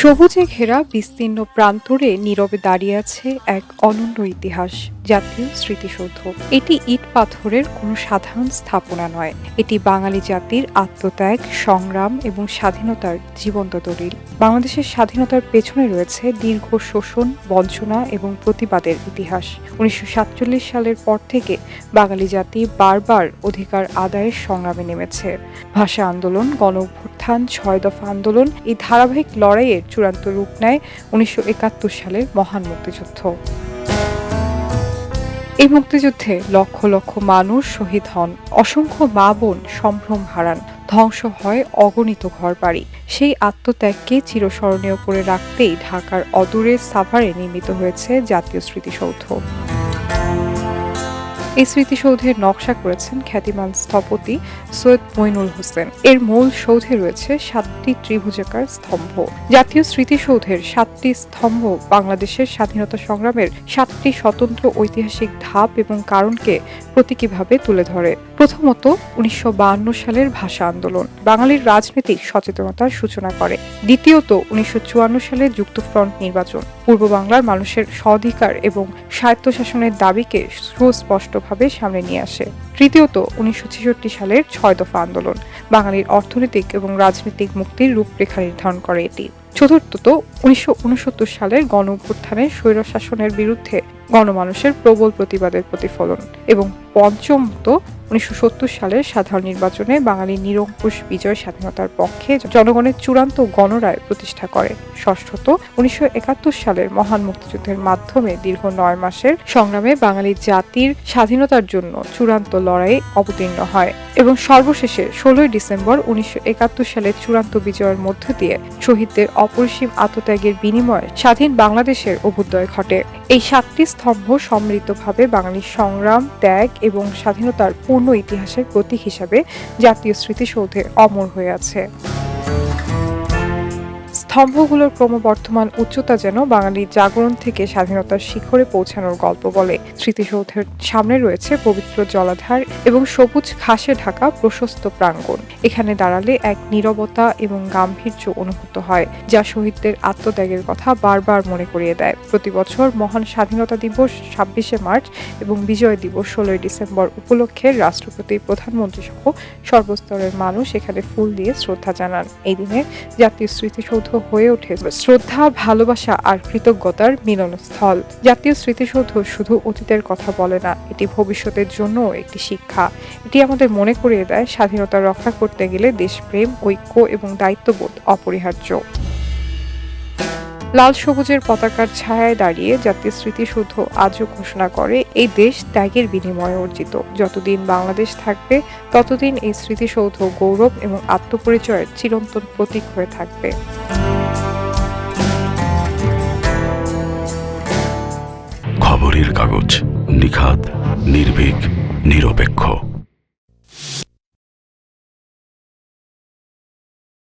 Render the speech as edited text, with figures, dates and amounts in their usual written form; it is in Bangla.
সবুজে ঘেরা বিস্তীর্ণ প্রান্তরে নীরবে দাঁড়িয়ে আছে এক অনন্য ইতিহাস, জাতীয় স্মৃতিসৌধ। এটি ইট পাথরের কোনো সাধারণ স্থাপনা নয়, এটি বাঙালি জাতির আত্মত্যাগ, সংগ্রাম এবং স্বাধীনতার জীবন্ত দলিল। বাংলাদেশের স্বাধীনতার পেছনে রয়েছে দীর্ঘ শোষণ, বঞ্চনা এবং প্রতিবাদের ইতিহাস। 1947 সালের পর থেকে বাঙালি জাতি বারবার অধিকার আদায়ের সংগ্রামে নেমেছে। ভাষা আন্দোলন, গণ অভ্যুত্থান, ৬ দফা আন্দোলন, এই ধারাবাহিক লড়াইয়ের চূড়ান্ত রূপ নেয় 1971 সালের মহান মুক্তিযুদ্ধ। এই মুক্তিযুদ্ধে লক্ষ লক্ষ মানুষ শহীদ হন, অসংখ্য মা বোন সম্ভ্রম হারান, ধ্বংস হয় অগণিত ঘরবাড়ি। সেই আত্মত্যাগকে চিরস্মরণীয় করে রাখতেই ঢাকার অদূরে সাভারে নির্মিত হয়েছে জাতীয় স্মৃতিসৌধ। এই স্মৃতিসৌধের নকশা করেছেন খ্যাতিমান স্থপতি সৈয়দ মইনুল হোসেন। এর মূল সৌধে রয়েছে 7টি ত্রিভুজাকার স্তম্ভ। জাতীয় স্মৃতিসৌধের 7টি স্তম্ভ বাংলাদেশের স্বাধীনতা সংগ্রামের 7টি স্বতন্ত্র ঐতিহাসিক ধাপ এবং কারণকে প্রতীকীভাবে তুলে ধরে। প্রথমত, 1952 সালের ভাষা আন্দোলন বাঙালির রাজনৈতিক সচেতনতার সূচনা করে। দ্বিতীয়ত, 1954 সালের যুক্তফ্রন্ট নির্বাচন পূর্ব বাংলার মানুষের স্বাধিকার এবং স্বায়ত্তশাসনের দাবিকে সুস্পষ্টভাবে সামনে নিয়ে আসে। তৃতীয়ত, 1966 সালের 6 দফা আন্দোলন বাঙালির অর্থনৈতিক এবং রাজনৈতিক মুক্তির রূপরেখা নির্ধারণ করে এটি। চতুর্থত, 1969 সালের গণ অভ্যুত্থানের স্বৈরশাসনের বিরুদ্ধে গণমানুষের প্রবল প্রতিবাদের প্রতিফলন। এবং পঞ্চমত, 1970 সালের সাধারণ নির্বাচনে বাঙালির নিরঙ্কুশ বিজয় স্বাধীনতার পক্ষে জনগণের চূড়ান্ত গণরায় প্রতিষ্ঠা করে। ষষ্ঠত, 1971 সালের মহান মুক্তিযুদ্ধের মাধ্যমে দীর্ঘ 9 মাসের সংগ্রামে বাঙালি জাতির স্বাধীনতার জন্য চূড়ান্ত লড়াইয়ে অবতীর্ণ হয়। এবং সর্বশেষে 16 ডিসেম্বর 1971 সালের চূড়ান্ত বিজয়ের মধ্য দিয়ে শহীদদের অপরিসীম আত্মত্যাগের বিনিময়ে স্বাধীন বাংলাদেশের অভ্যুদয় ঘটে। এই 7টি স্তম্ভ সম্মিলিতভাবে বাঙালির সংগ্রাম, ত্যাগ এবং স্বাধীনতার পূর্ণ ইতিহাসের প্রতীক হিসাবে জাতীয় স্মৃতিসৌধে অমর হয়ে আছে। স্তম্ভগুলোর ক্রমবর্ধমান উচ্চতা যেন বাঙালির জাগরণ থেকে স্বাধীনতার শিখরে পৌঁছানোর গল্প বলে। স্মৃতিসৌধের সামনে রয়েছে পবিত্র জলাধার এবং সবুজ ঘাসে ঢাকা প্রশস্ত প্রাঙ্গণ। এখানে দাঁড়ালে এক নীরবতা এবং গাম্ভীর্য অনুভূত হয়, যা শহীদদের আত্মত্যাগের কথা বারবার মনে করিয়ে দেয়। প্রতি বছর মহান স্বাধীনতা দিবস 26শে মার্চ এবং বিজয় দিবস 16 ডিসেম্বর উপলক্ষে রাষ্ট্রপতি, প্রধানমন্ত্রী সহ সর্বস্তরের মানুষ এখানে ফুল দিয়ে শ্রদ্ধা জানান। এই দিনে জাতীয় স্মৃতিসৌধ হয়ে ওঠে শ্রদ্ধা, ভালোবাসা আর কৃতজ্ঞতার মিলনস্থল। জাতীয় স্মৃতিসৌধ শুধু অতীতের কথা বলে না, এটি ভবিষ্যতের জন্য একটি শিক্ষা। এটি আমাদের মনে করিয়ে দেয় স্বাধীনতা রক্ষা করতে গেলে দেশপ্রেম, ঐক্য এবং দায়িত্ববোধ অপরিহার্য। লাল সবুজের পতাকার ছায়ায় দাঁড়িয়ে জাতীয় স্মৃতিসৌধ আজও ঘোষণা করে, এই দেশ ত্যাগের বিনিময়ে অর্জিত। যতদিন বাংলাদেশ থাকবে ততদিন এই স্মৃতিসৌধ গৌরব এবং আত্মপরিচয়ের চিরন্তন প্রতীক হয়ে থাকবে। খবরের কাগজ, নিখাত, নির্ভীক, নিরপেক্ষ।